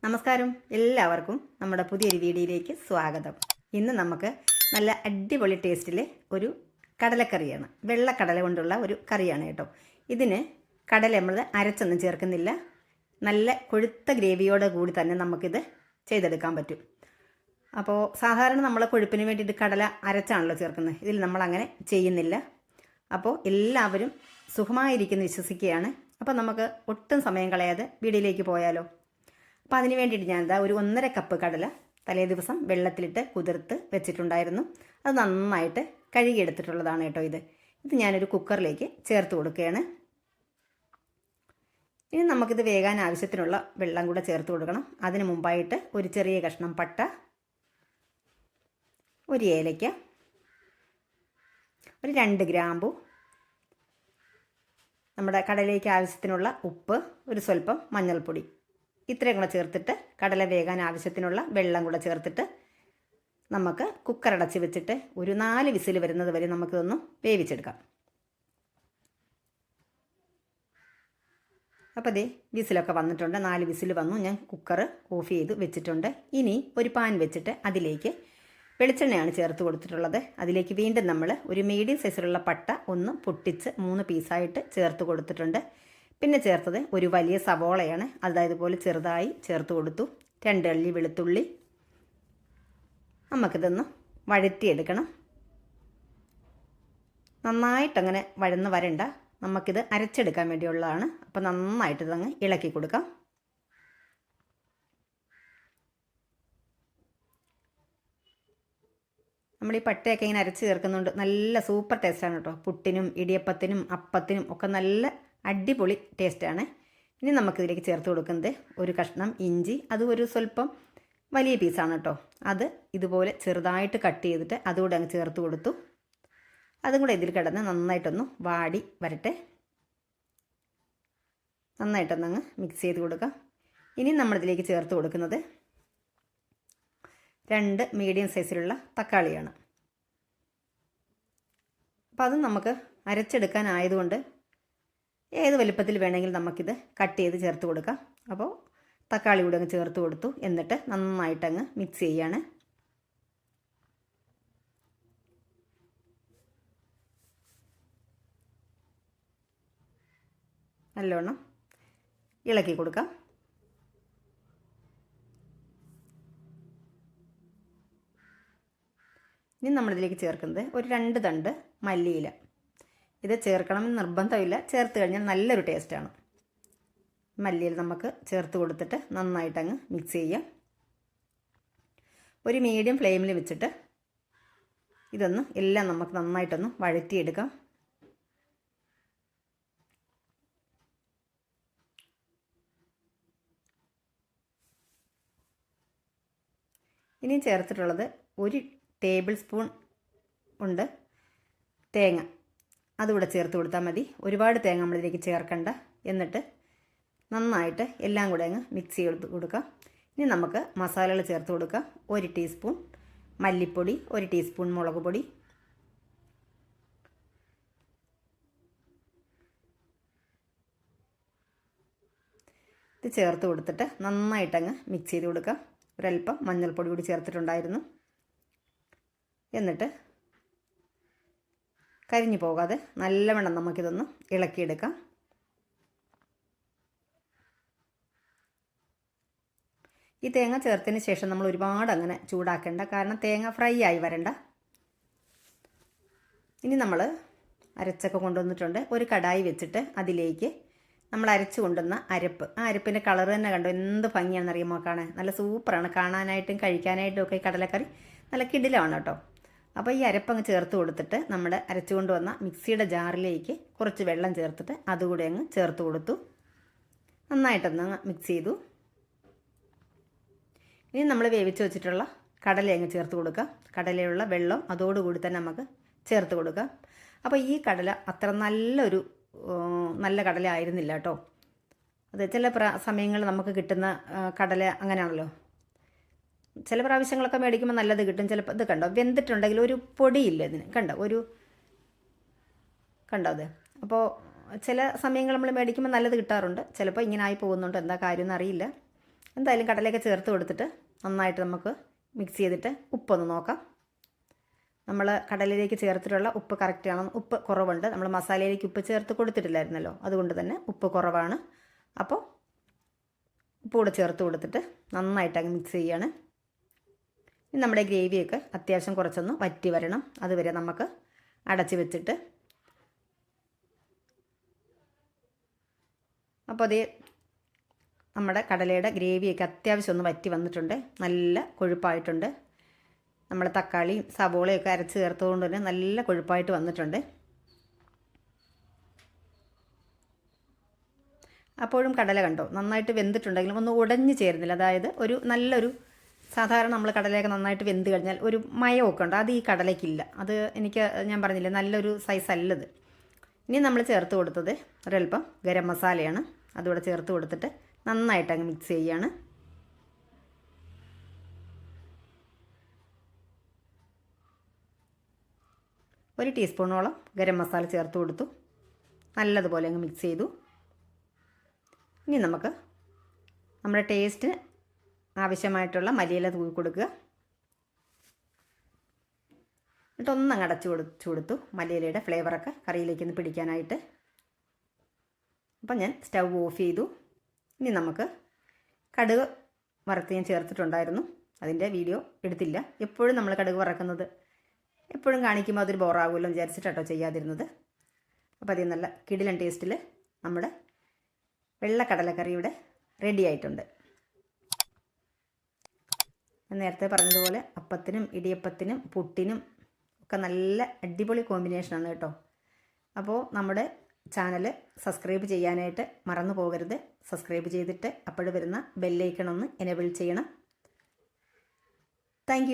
നമസ്കാരം, എല്ലാവർക്കും നമ്മുടെ പുതിയൊരു വീഡിയോയിലേക്ക് സ്വാഗതം. ഇന്ന് നമുക്ക് നല്ല അടിപൊളി ടേസ്റ്റിൽ ഒരു കടലക്കറിയാണ്. വെള്ളക്കടല കൊണ്ടുള്ള ഒരു കറിയാണ് കേട്ടോ. ഇതിന് കടല നമ്മൾ അരച്ചൊന്നും ചേർക്കുന്നില്ല. നല്ല കൊഴുത്ത ഗ്രേവിയോടെ കൂടി തന്നെ നമുക്കിത് ചെയ്തെടുക്കാൻ പറ്റും. അപ്പോൾ സാധാരണ നമ്മൾ കൊഴുപ്പിന് വേണ്ടിയിട്ട് കടല അരച്ചാണല്ലോ ചേർക്കുന്നത്. ഇതിൽ നമ്മൾ അങ്ങനെ ചെയ്യുന്നില്ല. അപ്പോൾ എല്ലാവരും സുഖമായിരിക്കുന്നു വിശ്വസിക്കുകയാണ്. അപ്പോൾ നമുക്ക് ഒട്ടും സമയം കളയാതെ വീഡിയോയിലേക്ക് പോയാലോ. അപ്പോൾ അതിന് വേണ്ടിയിട്ട് ഞാനിതാ ഒരു 1.5 കപ്പ് കടല തലേ ദിവസം വെള്ളത്തിലിട്ട് കുതിർത്ത് വെച്ചിട്ടുണ്ടായിരുന്നു. അത് നന്നായിട്ട് കഴുകിയെടുത്തിട്ടുള്ളതാണ് കേട്ടോ. ഇത് ഞാനൊരു കുക്കറിലേക്ക് ചേർത്ത് കൊടുക്കുകയാണ്. ഇനി നമുക്കിത് വേകാൻ ആവശ്യത്തിനുള്ള വെള്ളം കൂടെ ചേർത്ത് കൊടുക്കണം. അതിന് മുമ്പായിട്ട് ഒരു ചെറിയ കഷ്ണം പട്ട, ഒരു ഏലയ്ക്ക, ഒരു 2 ഗ്രാമ്പു, നമ്മുടെ കടലയ്ക്ക് ആവശ്യത്തിനുള്ള ഉപ്പ്, ഒരു സ്വല്പം മഞ്ഞൾപ്പൊടി, ഇത്രയും കൂടെ ചേർത്തിട്ട് കടല വേകാൻ ആവശ്യത്തിനുള്ള വെള്ളം കൂടെ ചേർത്തിട്ട് നമുക്ക് കുക്കറടച്ച് വെച്ചിട്ട് ഒരു 4 വിസിൽ വരുന്നത് വരെ നമുക്കിതൊന്ന് വേവിച്ചെടുക്കാം. അപ്പോൾ ദേ വിസിലൊക്കെ വന്നിട്ടുണ്ട്. 4 വിസിൽ വന്നു. ഞാൻ കുക്കർ ഓഫ് ചെയ്ത് വെച്ചിട്ടുണ്ട്. ഇനി ഒരു പാൻ വെച്ചിട്ട് അതിലേക്ക് വെളിച്ചെണ്ണയാണ് ചേർത്ത് കൊടുത്തിട്ടുള്ളത്. അതിലേക്ക് വീണ്ടും നമ്മൾ ഒരു മീഡിയം സൈസിലുള്ള പട്ട ഒന്ന് പൊട്ടിച്ച് 3 പീസായിട്ട് ചേർത്ത് കൊടുത്തിട്ടുണ്ട്. പിന്നെ ചേർത്തത് ഒരു വലിയ സവോളയാണ്. അതായതുപോലെ ചെറുതായി ചേർത്ത് കൊടുത്തു. 2 അല്ലി വെളുത്തുള്ളി. നമുക്കിതൊന്ന് വഴറ്റിയെടുക്കണം. നന്നായിട്ടങ്ങനെ വഴന്ന് വരണ്ട. നമുക്കിത് അരച്ചെടുക്കാൻ വേണ്ടിയുള്ളതാണ്. അപ്പോൾ നന്നായിട്ട് ഇതങ്ങ് ഇളക്കി കൊടുക്കാം. നമ്മൾ ഈ പട്ടയൊക്കെ ഇങ്ങനെ അരച്ച് ചേർക്കുന്നുണ്ട്. നല്ല സൂപ്പർ ടേസ്റ്റാണ് കേട്ടോ. പുട്ടിനും ഇടിയപ്പത്തിനും അപ്പത്തിനും ഒക്കെ നല്ല അടിപൊളി ടേസ്റ്റാണ്. ഇനി നമുക്കിതിലേക്ക് ചേർത്ത് കൊടുക്കുന്നത് ഒരു കഷ്ണം ഇഞ്ചി. അത് ഒരു സ്വല്പം വലിയ പീസാണ് കേട്ടോ. അത് ഇതുപോലെ ചെറുതായിട്ട് കട്ട് ചെയ്തിട്ട് അതുകൂടെ അങ്ങ് ചേർത്ത് കൊടുത്തു. അതും കൂടെ ഇതിൽ കിടന്ന് നന്നായിട്ടൊന്ന് വാടി വരട്ടെ. നന്നായിട്ടൊന്നങ്ങ് മിക്സ് ചെയ്ത് കൊടുക്കാം. ഇനി നമ്മളിതിലേക്ക് ചേർത്ത് കൊടുക്കുന്നത് 2 മീഡിയം സൈസിലുള്ള തക്കാളിയാണ്. അപ്പോൾ അത് നമുക്ക് അരച്ചെടുക്കാനായതുകൊണ്ട് ഏത് വലുപ്പത്തിൽ വേണമെങ്കിൽ നമുക്കിത് കട്ട് ചെയ്ത് ചേർത്ത് കൊടുക്കാം. അപ്പോൾ തക്കാളി കൂടെ അങ്ങ് ചേർത്ത് കൊടുത്തു. എന്നിട്ട് നന്നായിട്ടങ്ങ് മിക്സ് ചെയ്യാണ്. നല്ലോണം ഇളക്കി കൊടുക്കാം. ഇനി നമ്മളിതിലേക്ക് ചേർക്കുന്നത് ഒരു 2 തണ്ട് മല്ലിയില. ഇത് ചേർക്കണമെന്ന് നിർബന്ധമില്ല. ചേർത്ത് കഴിഞ്ഞാൽ നല്ലൊരു ടേസ്റ്റാണ്. മല്ലിയില നമുക്ക് ചേർത്ത് കൊടുത്തിട്ട് നന്നായിട്ടങ്ങ് മിക്സ് ചെയ്യാം. ഒരു മീഡിയം ഫ്ലെയിമിൽ വെച്ചിട്ട് ഇതൊന്ന് എല്ലാം നമുക്ക് നന്നായിട്ടൊന്ന് വഴറ്റിയെടുക്കാം. ഇനി ചേർത്തിട്ടുള്ളത് 1 ടേബിൾ സ്പൂൺ ഉണ്ട് തേങ്ങ. അതുകൂടെ ചേർത്ത് കൊടുത്താൽ മതി. ഒരുപാട് തേങ്ങ നമ്മളിതിലേക്ക് ചേർക്കണ്ട. എന്നിട്ട് നന്നായിട്ട് എല്ലാം കൂടെ അങ്ങ് മിക്സ് ചെയ്ത് കൊടുക്കാം. ഇനി നമുക്ക് മസാലകൾ ചേർത്ത് കൊടുക്കാം. 1 ടീസ്പൂൺ മല്ലിപ്പൊടി, 1 ടീസ്പൂൺ മുളക് പൊടി, ഇത് ചേർത്ത് കൊടുത്തിട്ട് നന്നായിട്ടങ്ങ് മിക്സ് ചെയ്ത് കൊടുക്കാം. ഒരല്പം മഞ്ഞൾപ്പൊടി കൂടി ചേർത്തിട്ടുണ്ടായിരുന്നു. എന്നിട്ട് കരിഞ്ഞു പോകാതെ നല്ലവണ്ണം നമുക്കിതൊന്ന് ഇളക്കിയെടുക്കാം. ഈ തേങ്ങ ചേർത്തതിന് ശേഷം നമ്മൾ ഒരുപാട് അങ്ങനെ ചൂടാക്കേണ്ട. കാരണം തേങ്ങ ഫ്രൈ ആയി വരണ്ട. ഇനി നമ്മൾ അരച്ചൊക്കെ കൊണ്ടുവന്നിട്ടുണ്ട്. ഒരു കടായി വെച്ചിട്ട് അതിലേക്ക് നമ്മൾ അരച്ച് കൊണ്ടുവന്ന അരപ്പ്, ആ അരപ്പിൻ്റെ കളർ തന്നെ കണ്ടോ എന്ത് ഭംഗിയാണെന്നറിയുമോ കാണാൻ. നല്ല സൂപ്പറാണ്. കാണാനായിട്ടും കഴിക്കാനായിട്ടും ഒക്കെ ഈ കടലക്കറി നല്ല കിടിലമാണ് കേട്ടോ. അപ്പോൾ ഈ അരപ്പങ്ങ് ചേർത്ത് കൊടുത്തിട്ട് നമ്മുടെ അരച്ചു കൊണ്ടുവന്ന മിക്സിയുടെ ജാറിലേക്ക് കുറച്ച് വെള്ളം ചേർത്തിട്ട് അതുകൂടെ അങ്ങ് ചേർത്ത് കൊടുത്തു. നന്നായിട്ടൊന്ന് മിക്സ് ചെയ്തു. ഇനി നമ്മൾ വേവിച്ച് വെച്ചിട്ടുള്ള കടല അങ്ങ് ചേർത്ത് കൊടുക്കുക. കടലയുള്ള വെള്ളം അതോടുകൂടി തന്നെ നമുക്ക് ചേർത്ത് കൊടുക്കാം. അപ്പോൾ ഈ കടല അത്ര നല്ല കടല ആയിരുന്നില്ല കേട്ടോ. അത് ചില സമയങ്ങളിൽ നമുക്ക് കിട്ടുന്ന കടല അങ്ങനെയാണല്ലോ. ചില പ്രാവശ്യങ്ങളൊക്കെ മേടിക്കുമ്പോൾ നല്ലത് കിട്ടും. ചിലപ്പോൾ ഇത് കണ്ടോ വെന്തിട്ടുണ്ടെങ്കിൽ ഒരു പൊടിയില്ല ഇതിന്. കണ്ടോ അത്. അപ്പോൾ ചില സമയങ്ങൾ നമ്മൾ മേടിക്കുമ്പോൾ നല്ലത് കിട്ടാറുണ്ട്. ചിലപ്പോൾ ഇങ്ങനെ ആയി പോകുന്നുണ്ട്. എന്താ കാര്യമെന്ന് അറിയില്ല. എന്തായാലും കടലയൊക്കെ ചേർത്ത് കൊടുത്തിട്ട് നന്നായിട്ട് നമുക്ക് മിക്സ് ചെയ്തിട്ട് ഉപ്പൊന്ന് നോക്കാം. നമ്മൾ കടലയിലേക്ക് ചേർത്തിട്ടുള്ള ഉപ്പ് കറക്റ്റ് ആണോ? ഉപ്പ് കുറവുണ്ട്. നമ്മൾ മസാലയിലേക്ക് ഉപ്പ് ചേർത്ത് കൊടുത്തിട്ടില്ലായിരുന്നല്ലോ, അതുകൊണ്ട് തന്നെ ഉപ്പ് കുറവാണ്. അപ്പോൾ ഉപ്പ് കൂടെ ചേർത്ത് കൊടുത്തിട്ട് നന്നായിട്ട് അങ്ങ് മിക്സ് ചെയ്യാണ്. ഇനി നമ്മുടെ ഗ്രേവിയൊക്കെ അത്യാവശ്യം കുറച്ചൊന്ന് വറ്റി വരണം. അതുവരെ നമുക്ക് അടച്ച് വെച്ചിട്ട്, അപ്പോൾ അതേ നമ്മുടെ കടലയുടെ ഗ്രേവിയൊക്കെ അത്യാവശ്യം ഒന്ന് വറ്റി വന്നിട്ടുണ്ട്. നല്ല കൊഴുപ്പായിട്ടുണ്ട്. നമ്മൾ തക്കാളിയും സവോളയൊക്കെ അരച്ച് ചേർത്തുകൊണ്ട് തന്നെ നല്ല കൊഴുപ്പായിട്ട് വന്നിട്ടുണ്ട്. അപ്പോഴും കടല കണ്ടോ നന്നായിട്ട് വെന്തിട്ടുണ്ടെങ്കിലും ഒന്ന് ഉടഞ്ഞു ചേരുന്നില്ല. അതായത് ഒരു നല്ലൊരു സാധാരണ നമ്മൾ കടലയൊക്കെ നന്നായിട്ട് വെന്ത് കഴിഞ്ഞാൽ ഒരു മയമൊക്കെ ഉണ്ട്, അത് ഈ കടലയ്ക്കില്ല. അത് ഞാൻ പറഞ്ഞില്ലേ, നല്ലൊരു സൈസ് അല്ലത്. ഇനി നമ്മൾ ചേർത്ത് കൊടുത്തത് ഒരൽപ്പം ഗരം മസാലയാണ്. അതുകൂടെ ചേർത്ത് കൊടുത്തിട്ട് നന്നായിട്ട് അങ്ങ് മിക്സ് ചെയ്യാണ്. ഒരു ടീസ്പൂണോളം ഗരം മസാല ചേർത്ത് കൊടുത്തു. നല്ലതുപോലെ അങ്ങ് മിക്സ് ചെയ്തു. ഇനി നമുക്ക് നമ്മുടെ ടേസ്റ്റിന് ആവശ്യമായിട്ടുള്ള മല്ലിയില തൂവി കൊടുക്കുക. എന്നിട്ടൊന്നങ്ങ് അടച്ചു കൊടുത്തു മല്ലിയിലയുടെ ഫ്ലേവറൊക്കെ കറിയിലേക്ക് ഒന്ന് പിടിക്കാനായിട്ട്. അപ്പം ഞാൻ സ്റ്റൗ ഓഫ് ചെയ്തു. ഇനി നമുക്ക് കടുക് വറുത്ത് ഞാൻ ചേർത്തിട്ടുണ്ടായിരുന്നു, അതിൻ്റെ വീഡിയോ എടുത്തില്ല. എപ്പോഴും നമ്മൾ കടുക് വറക്കുന്നത് എപ്പോഴും കാണിക്കുമ്പോൾ അതൊരു ബോറാകുമല്ലോ വിചാരിച്ചിട്ടോ ചെയ്യാതിരുന്നത്. അപ്പോൾ അതിൽ നല്ല കിടിലൻ ടേസ്റ്റിൽ നമ്മുടെ വെള്ളക്കടലക്കറി ഇവിടെ റെഡി ആയിട്ടുണ്ട്. ഞാൻ നേരത്തെ പറഞ്ഞതുപോലെ അപ്പത്തിനും ഇടിയപ്പത്തിനും പുട്ടിനും ഒക്കെ നല്ല അടിപൊളി കോമ്പിനേഷനാണ് കേട്ടോ. അപ്പോൾ നമ്മുടെ ചാനൽ സബ്സ്ക്രൈബ് ചെയ്യാനായിട്ട് മറന്നു പോകരുത്. സബ്സ്ക്രൈബ് ചെയ്തിട്ട് അപ്പോൾ വരുന്ന ബെല്ലൈക്കൺ ഒന്ന് എനേബിൾ ചെയ്യണം. താങ്ക്